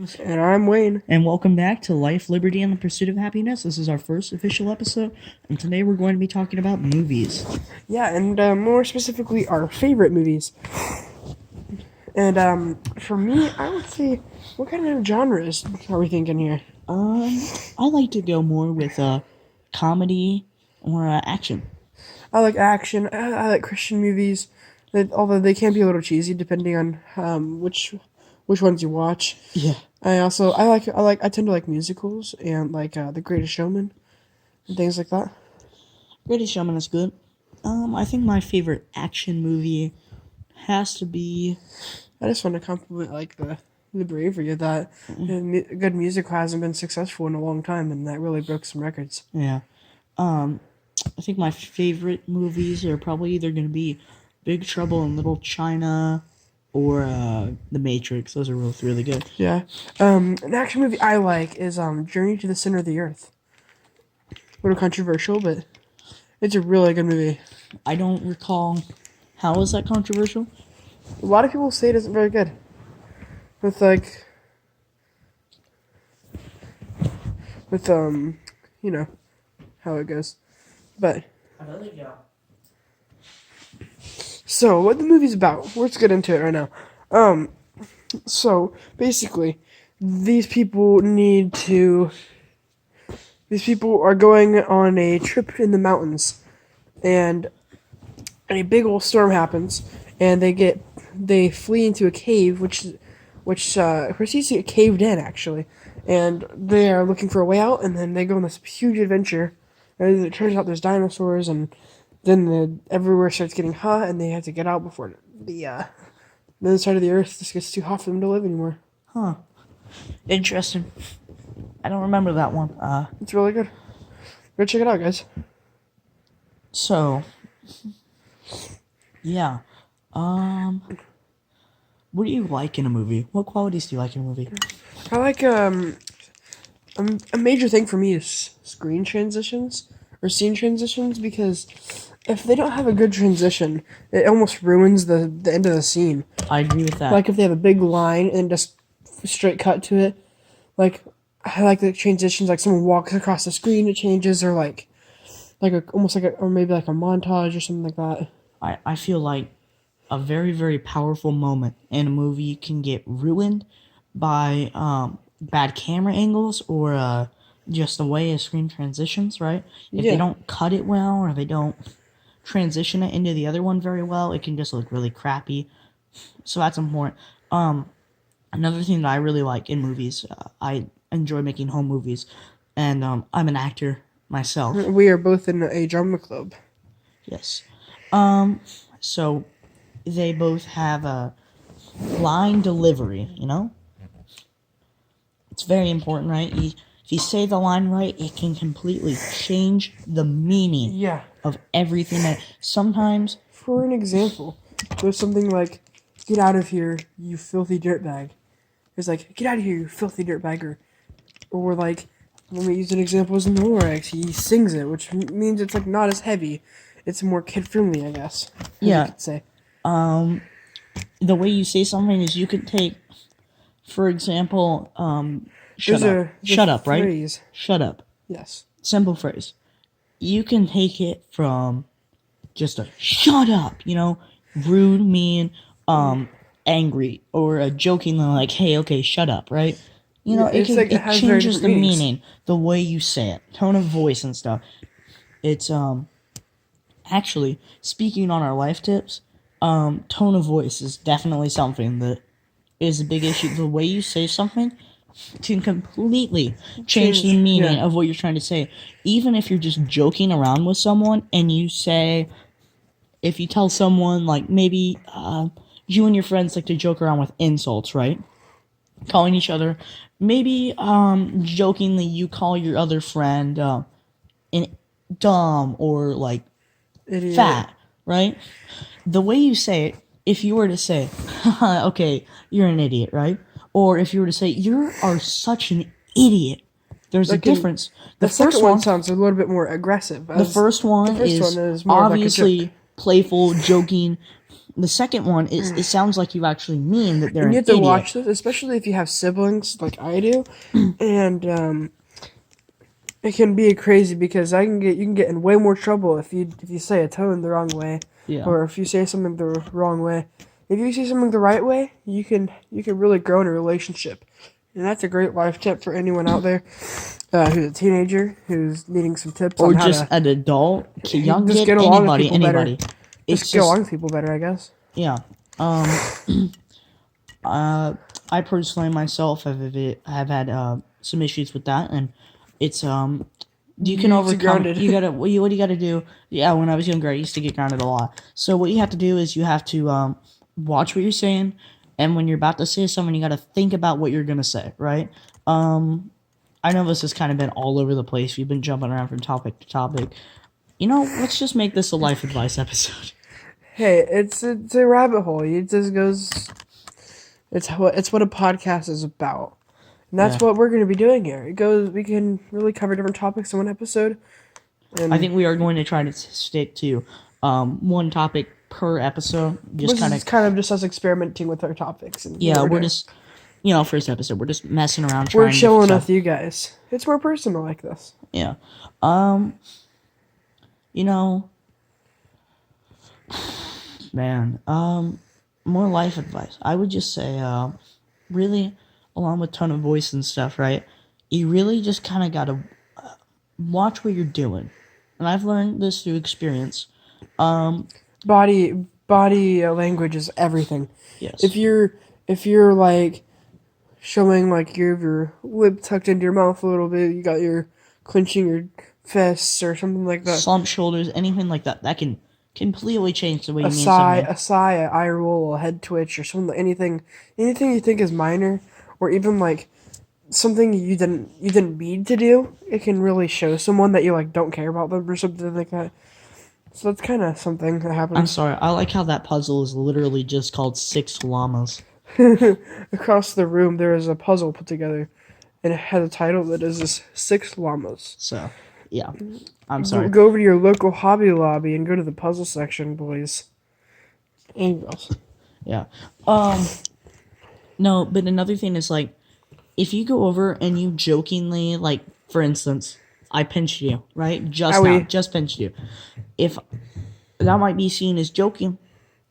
James. And I'm Wayne. And welcome back to Life, Liberty, and the Pursuit of Happiness. This is our first official episode, and today we're going to be talking about movies. Yeah, and more specifically, our favorite movies. And for me, I would say, what kind of genres are we thinking here? I like to go more with comedy or action. I like action. I like Christian movies, although they can be a little cheesy depending on which ones you watch. Yeah. I tend to like musicals and like The Greatest Showman and things like that. Greatest Showman is good. I think my favorite action movie has to be... I just want to compliment like the bravery of that. Good music hasn't been successful in a long time, and that really broke some records. Yeah. I think my favorite movies are probably either going to be Big Trouble in Little China or The Matrix. Those are both really good. Yeah. An action movie I like is Journey to the Center of the Earth. A little controversial, but it's a really good movie. I don't recall. How is that controversial? A lot of people say it isn't very good. With you know, how it goes. But so what the movie's about? Let's get into it right now. So basically, these people are going on a trip in the mountains, and a big old storm happens, and they flee into a cave, which proceeds to get caved in actually, and they are looking for a way out, and then they go on this huge adventure. And it turns out there's dinosaurs, and then everywhere starts getting hot, and they have to get out before the other side of the earth just gets too hot for them to live anymore. Huh. Interesting. I don't remember that one. It's really good. Go check it out, guys. So, yeah. What do you like in a movie? What qualities do you like in a movie? I like a major thing for me is screen transitions or scene transitions, because if they don't have a good transition, it almost ruins the end of the scene. I agree with that. Like if they have a big line and just straight cut to it. Like I like the transitions, like someone walks across the screen, it changes, or or maybe like a montage or something like that. I feel like a very, very powerful moment in a movie can get ruined by bad camera angles or just the way a screen transitions, right? If they don't cut it well or they don't transition it into the other one very well, it can just look really crappy. So that's important. Another thing that I really like in movies, I enjoy making home movies, and I'm an actor myself. We are both in a drama club. Yes. So they both have a line delivery, you know? It's very important, right? If you say the line right, it can completely change the meaning of everything. That sometimes... For an example, there's something like, "Get out of here, you filthy dirtbag." It's like, "Get out of here, you filthy dirtbagger." Or like, let me use an example as Norex. He sings it, which means it's like not as heavy. It's more kid-friendly, I guess. Yeah. You could say. The way you say something is you could take, for example, shut up, right? Phrase. Shut up. Yes. Simple phrase. You can take it from just a shut up, you know, rude, mean, angry, or a joking like, hey, okay, shut up, right? You know, it changes the meaning, the way you say it, tone of voice and stuff. It's, actually, speaking on our life tips, tone of voice is definitely something that is a big issue. The way you say something can completely change the meaning of what you're trying to say. Even if you're just joking around with someone and you say, if you tell someone, like, maybe you and your friends like to joke around with insults, right? Calling each other, maybe jokingly you call your other friend dumb or like Idiot. Fat, right? The way you say it, if you were to say, okay, you're an idiot, right? Or if you were to say, you are such an idiot, there's a difference. The first one sounds a little bit more aggressive. The first one is more obviously like playful, joking, The second one is it sounds like you actually mean that they're And an you have to idiot. watch this, especially if you have siblings like I do, and it can be crazy because you can get in way more trouble if you say a tone the wrong way, Yeah. or if you say something the wrong way. If you say something the right way, you can really grow in a relationship, and that's a great life tip for anyone out there who's a teenager who's needing some tips Or on how just to an adult, young just kid, get along with anybody, people better. anybody. It's just get along with people better, I guess. yeah. I personally myself have had some issues with that, and it's you can You get overcome. grounded. You gotta what you gotta do. Yeah, when I was younger, I used to get grounded a lot. So what you have to do is you have to watch what you're saying, and when you're about to say something, you gotta think about what you're gonna say. Right. I know this has kind of been all over the place. We've been jumping around from topic to topic. Let's just make this a life advice episode. Hey, it's a rabbit hole. It just goes. It's what a podcast is about, and that's Yeah. what we're going to be doing here. It goes. We can really cover different topics in one episode. And I think we are going to try to stick to one topic per episode. Just this kind is of kind of just us experimenting with our topics. And yeah. what We're doing. just first episode. We're just messing around. We're Trying chilling different with you guys. It's more personal like this. Yeah. Man. More life advice. I would just say, really, along with tone of voice and stuff, right? You really just kind of gotta watch what you're doing, and I've learned this through experience. Body language is everything. Yes. If you're like showing like your lip tucked into your mouth a little bit, you got your clenching your fists or something like that. Slump shoulders, anything like that, that can completely change the way you A mean sigh, something. an eye roll, a head twitch, or something. Anything you think is minor, or even like something you didn't mean to do. It can really show someone that you like don't care about them or something like that. So that's kind of something that I'm happens sorry. I like how that puzzle is literally just called Six Llamas. across the room. There is a puzzle put together, and it has a title that is this 6 llamas. So, yeah. I'm sorry. Go over to your local Hobby Lobby and go to the puzzle section, boys and girls. Yeah. No, but another thing is like, if you go over and you jokingly, like, for instance, I pinched you, right? Owie. Just pinched you. If that might be seen as joking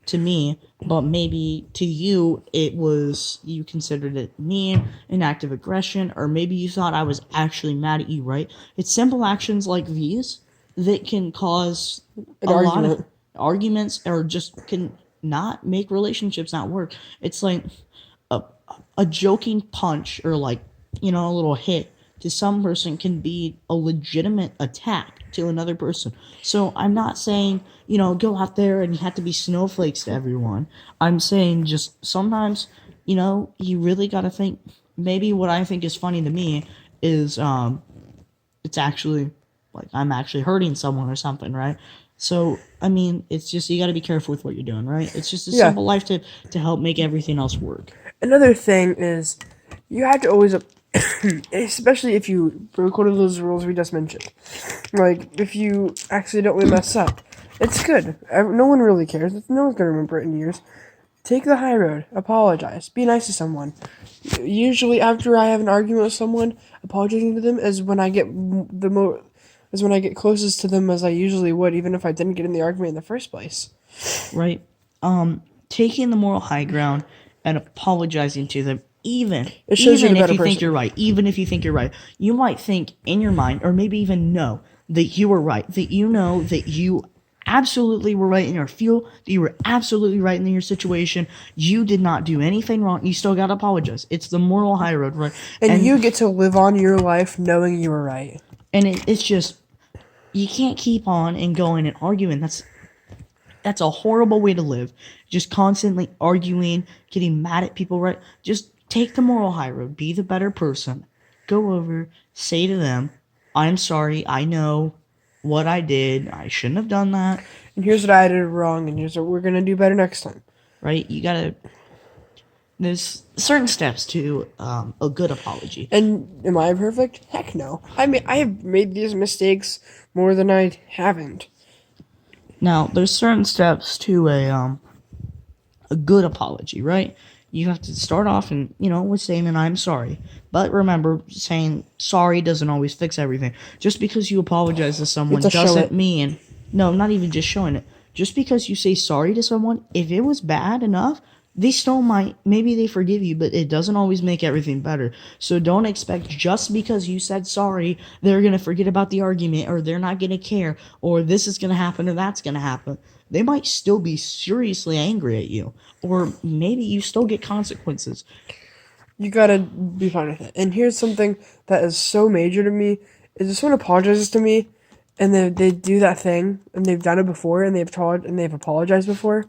to me, but maybe to you you considered it mean, an act of aggression, or maybe you thought I was actually mad at you, right? It's simple actions like these that can cause a lot of argument. arguments, or just can not make relationships not work. It's like a joking punch, or like a little hit to some person can be a legitimate attack to another person. So I'm not saying go out there and you have to be snowflakes to everyone. I'm saying just sometimes you really got to think. Maybe what I think is funny to me is it's actually like I'm actually hurting someone or something, right? So I mean, it's just you got to be careful with what you're doing, right? It's just a Yeah. simple life tip to help make everything else work. Another thing is you have to always, especially if you broke one of those rules we just mentioned, like if you accidentally mess up, it's good. No one really cares. No one's gonna remember it in years. Take the high road. Apologize. Be nice to someone. Usually, after I have an argument with someone, apologizing to them is when I get is when I get closest to them as I usually would, even if I didn't get in the argument in the first place. Right? Taking the moral high ground and apologizing to them, even It shows you're even the if better you think person. you're right, even if you think you're right, you might think in your mind, or maybe even know that you were right, that that you absolutely were right in your field, that you were absolutely right in your situation. You did not do anything wrong. You still gotta apologize. It's the moral high road, right? And you get to live on your life knowing you were right. And it's just you can't keep on and going and arguing. That's a horrible way to live. Just constantly arguing, getting mad at people, right? Just take the moral high road. Be the better person. Go over, say to them, I'm sorry, I know what I did. I shouldn't have done that. And here's what I did wrong, and here's what we're gonna do better next time. Right? There's certain steps to a good apology. And am I perfect? Heck no. I mean, I have made these mistakes more than I haven't. Now, there's certain steps to a good apology, right? You have to start off and, with saying that I'm sorry. But remember, saying sorry doesn't always fix everything. Just because you apologize to someone to show doesn't it. mean, no, not even just showing it. Just because you say sorry to someone, if it was bad enough, they still might, maybe they forgive you, but it doesn't always make everything better. So don't expect just because you said sorry, they're going to forget about the argument, or they're not going to care, or this is going to happen, or that's going to happen. They might still be seriously angry at you, or maybe you still get consequences. You gotta be fine with it. And here's something that is so major to me: is if someone apologizes to me, and they do that thing, and they've done it before, and they've apologized before,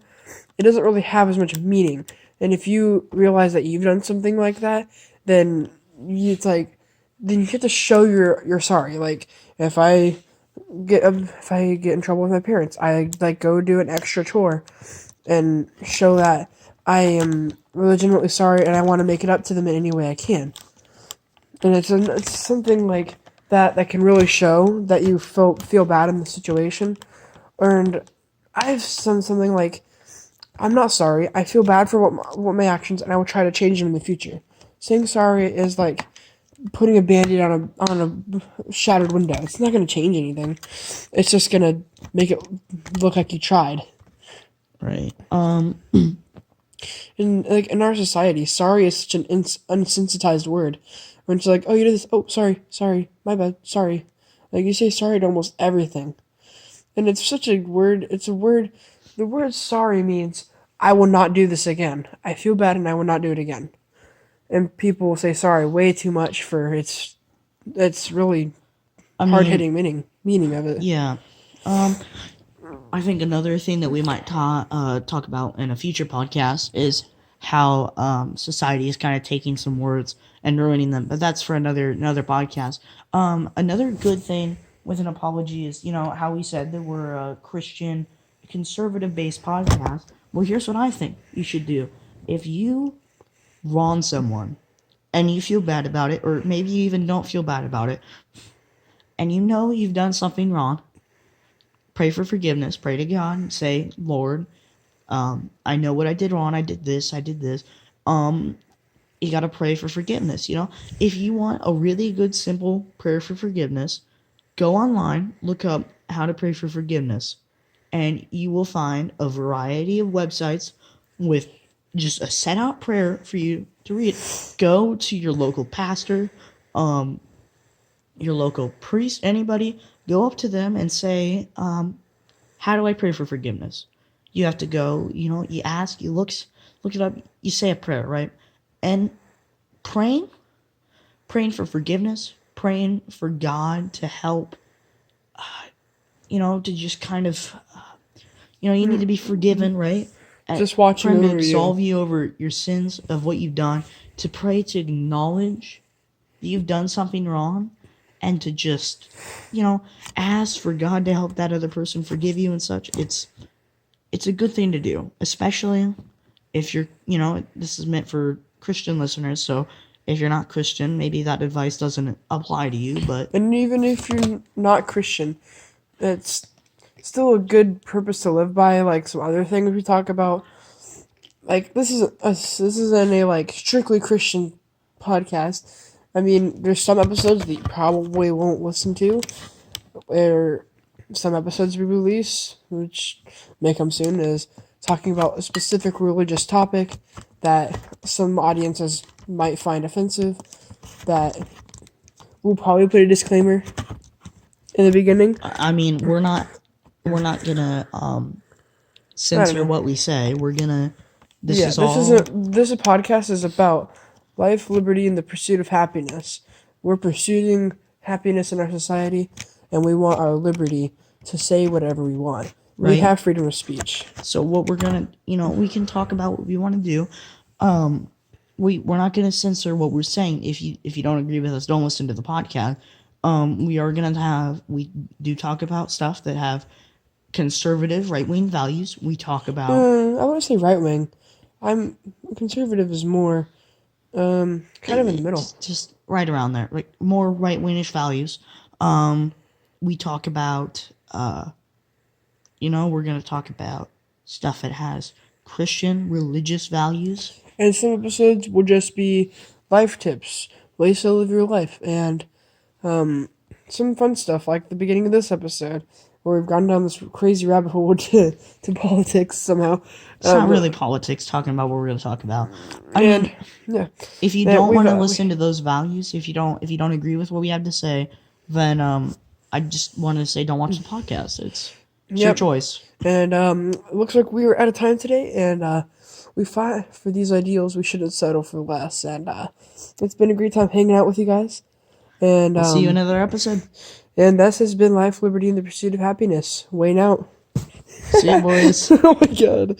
it doesn't really have as much meaning. And if you realize that you've done something like that, then it's like, then you have to show you're sorry. Like if I get in trouble with my parents, I like go do an extra chore and show that I am legitimately sorry and I want to make it up to them in any way I can. And it's something like that can really show that you feel bad in the situation. And I've done something like, I'm not sorry. I feel bad for what my actions, and I will try to change them in the future. Saying sorry is like putting a band-aid on a shattered window. It's not going to change anything. It's just going to make it look like you tried. Right. In our society, sorry is such an unsensitized word. When it's like, oh, you did this. Oh, sorry, my bad, sorry. Like you say sorry to almost everything, and it's such a word. It's a word. The word sorry means I will not do this again. I feel bad and I will not do it again. And people will say sorry way too much for its really I hard mean, hitting meaning of it. yeah. I think another thing that we might talk about in a future podcast is how society is kind of taking some words and ruining them. But that's for another podcast. Another good thing with an apology is, how we said that we're a Christian, conservative based podcast. Well, here's what I think you should do. If you wrong someone and you feel bad about it, or maybe you even don't feel bad about it, and you know you've done something wrong, pray for forgiveness. Pray to God and say, Lord, I know what I did wrong. I did this. I did this. You got to pray for forgiveness. If you want a really good, simple prayer for forgiveness, go online, look up how to pray for forgiveness, and you will find a variety of websites with just a set out prayer for you to read. Go to your local pastor, your local priest, anybody. Go up to them and say, how do I pray for forgiveness? You have to go, you ask, you look it up, you say a prayer, right? And praying for forgiveness, praying for God to help, to just kind of, you need to be forgiven, right? Just For watching him to over you. absolve you over your sins of what you've done, to pray to acknowledge that you've done something wrong, and to just, ask for God to help that other person forgive you and such. It's a good thing to do, especially if you're, this is meant for Christian listeners. So if you're not Christian, maybe that advice doesn't apply to you, but And even if you're not Christian, it's still a good purpose to live by. Like some other things we talk about. Like this isn't a like strictly Christian podcast. I mean, there's some episodes that you probably won't listen to, where some episodes we release, which may come soon, is talking about a specific religious topic that some audiences might find offensive. That we'll probably put a disclaimer in the beginning. I mean, we're not gonna censor what we say. We're gonna this is all This podcast is about life, liberty, and the pursuit of happiness. We're pursuing happiness in our society, and we want our liberty to say whatever we want. We Right. have freedom of speech. So what we're gonna, we can talk about what we want to do. We're not gonna censor what we're saying. If you don't agree with us, don't listen to the podcast. We do talk about stuff that have conservative right wing values. We talk about I want to say right wing. I'm conservative is more kind of in the middle. just right around there, like more right wingish values. We talk about we're gonna talk about stuff that has Christian religious values. And some episodes will just be life tips, ways to live your life, and some fun stuff like the beginning of this episode, where we've gone down this crazy rabbit hole to politics somehow. It's not really politics talking about what we're going to talk about. I mean, yeah, if you Yeah, don't we've, want to we- listen to those values, if you don't agree with what we have to say, then I just want to say don't watch the podcast. It's your Yep. choice. And it looks like we were out of time today, and we fought for these ideals. We shouldn't settle for less, and it's been a great time hanging out with you guys. And See you in another episode. and this has been Life, Liberty, and the Pursuit of Happiness. Wayne out. See you, boys. Oh my god.